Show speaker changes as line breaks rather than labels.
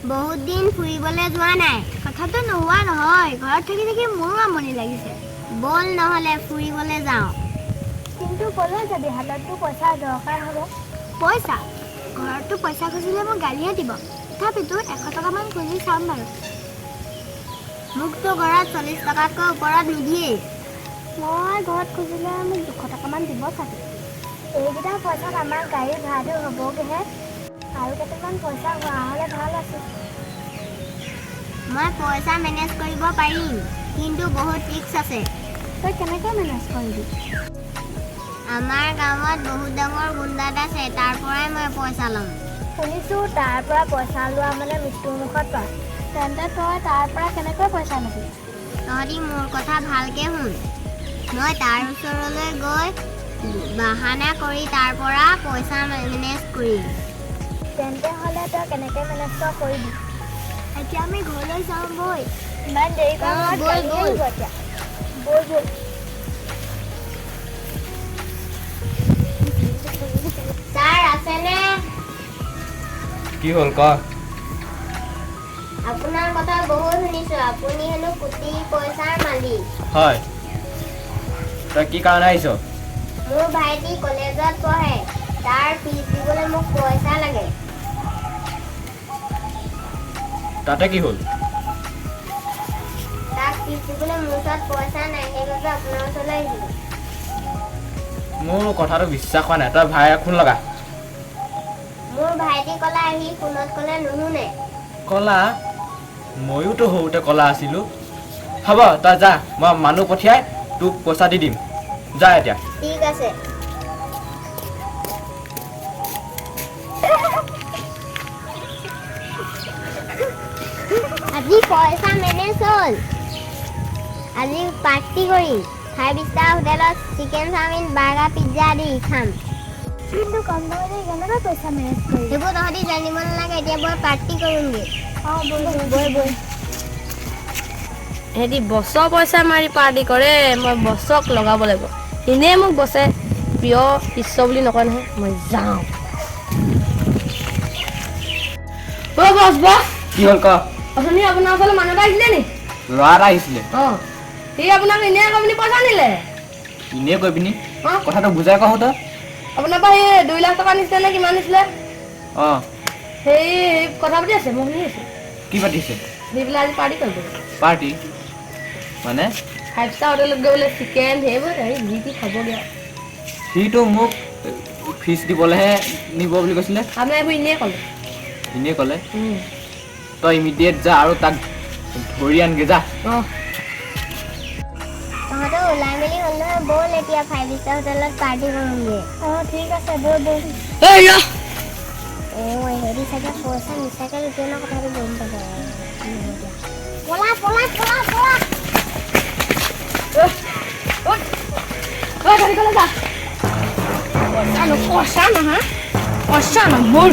বহুত দিন ফুৰিবলৈ যোৱা নাই।
কথাটো নোহোৱা নহয়, ঘৰত থাকি থাকি মোৰো আমনি লাগিছে।
বল নহ'লে ফুৰিবলৈ যাওঁ।
কিন্তু ক'লৈ যাবি? হাতততো পইচা দৰকাৰ হ'ব। পইচা? ঘৰততো পইচা খুজিলে মোক গালিয়ে দিব। তথাপিতো 100 টকামান খুজি চাম বাৰু।
মোকতো ঘৰত 40 টকাতকৈ ওপৰত নিদিয়েই।
মই ঘৰত খুজিলে মোক 200 টকামান দিব চাগে। এইকেইটা পইচাত আমাৰ গাড়ীৰ ভাড়াটো হ'বগৈহে। আৰু কেইটামান পইচা হোৱা হ'লে ভাল আছিল।
মই পইচা মেনেজ কৰিব পাৰিম, কিন্তু বহুত ৰিস্ক আছে।
তই কেনেকৈ মেনেজ কৰিবি?
আমাৰ গাঁৱত বহুত ডাঙৰ গুণ্ডা আছে, তাৰ পৰাই মই পইচা ল'ম।
শুনিছোঁ তাৰ পৰা পইচা লোৱা মানে মৃত্যুৰ মুখত পায়। তেন্তে তই তাৰ পৰা কেনেকৈ পইচা ল'বি?
তহঁতি মোৰ কথা ভালকৈ শুন। মই তাৰ ওচৰলৈ গৈ বাহানা কৰি তাৰ পৰা পইচা মেনেজ কৰিম।
তেন্তে হ'লে তই কেনেকৈ মেনেজ কৰিবি? এতিয়া আমি ঘৰলৈ যাওঁ বৈ। ইমান দেৰি
ব'ল ব'ল।
এতিয়া বৈ বৈ।
ছাৰ আছেনে?
কি হ'ল ক?
আপোনাৰ কথা বহুত শুনিছোঁ। আপুনি হেনো কোটি পইচাৰ মালিক।
হয়, তই কি কাৰণে আহিছ?
মোৰ ভাইটি কলেজত পঢ়ে, তাৰ ফিজ দিবলৈ মোক পইচা লাগে।
তাতে কি হ'ল?
তাক ফিজ দিবলৈ মোৰ ওচৰত পইচা নাই, সেইবাবে আপোনাৰ ওচৰলৈ আহিছিলোঁ।
মোৰ কথাটো বিশ্বাস হোৱা নাই, তই ভাইক ফোন লগা।
মোৰ ভাইটি ক'লা, সি ফোনত ক'লে নুশুনে।
ক'লা? ময়োতো সৰুতে ক'লা আছিলোঁ। হ'ব তই যা, মই মানুহ পঠিয়াই তোক পইচা দি দিম। যা এতিয়া।
ঠিক আছে। আজি পইচা মেনেজ হ'ল। আজি পাৰ্টি কৰিম। 5 ষ্টাৰ হোটেলত চিকেন চাওমিন, বাৰ্গাৰ, পিজ্জা আদি খাম।
কিন্তু কম দামতে কেনেকৈ পইচা মেনেজ কৰিবি?
সেইবোৰ তহঁতি জানিব নালাগে, এতিয়া মই পাৰ্টি কৰিমগৈ।
অঁ বৈ বৈ বৈ।
সিহঁতি বছৰ পইচা মাৰি পাৰ্টি কৰে, মই বছক লগাব লাগিব। এনেই মোক বছে প্ৰিয় শিষ্য বুলি নকয় নহয়, মই যাওঁ। বছ বছ।
কি হ'ল ক?
অথনি আপোনাৰ ওচৰলৈ মানুহ এটা আহিছিলে নি?
ল'ৰা এটা আহিছিলে।
অঁ, সি আপোনাক এনেই আকৌ বুলি পইচা নিলে।
এনেই কৈ পিনি
অঁ,
কথাটো বুজাই কওঁ তই।
আপোনাৰ পৰা সেই 2 লাখ টকা নিছিলে নে কিমান নিছিলে?
অঁ,
সেই কথা পাতি আছে, মই শুনি আছোঁ।
কি পাতিছে?
সি বোলে আজি পাৰ্টি কৰিব।
পাৰ্টি মানে?
5 ষ্টাৰ হোটেলত গৈ বোলে চিকেন সেইবোৰ যি টি খাবগৈ আৰু।
সিটো মোক ফিজ দিবলৈহে নিব বুলি কৈছিলে।
আপুনি এইবোৰ এনেই ক'লে।
এনেই ক'লে? তই ইমিডিয়েট যা আৰু তাক ধৰি আনগে যা।
অঁ,
তহঁতৰ ওলাই মেলি হ'ল নহয়, ব'ল এতিয়া 5 ষ্টাৰ হোটেলত পাৰ্টি কৰোঁগৈ।
অঁ ঠিক আছে বৈ বৈ।
এই ৰ।
হেৰি চাগে পইচা মিছাকৈ লুটিয়াই ন, কথাটো গম পাব। পলা পলা পলা পলা।
পইচা নহয়, পইচা নহয় মোৰ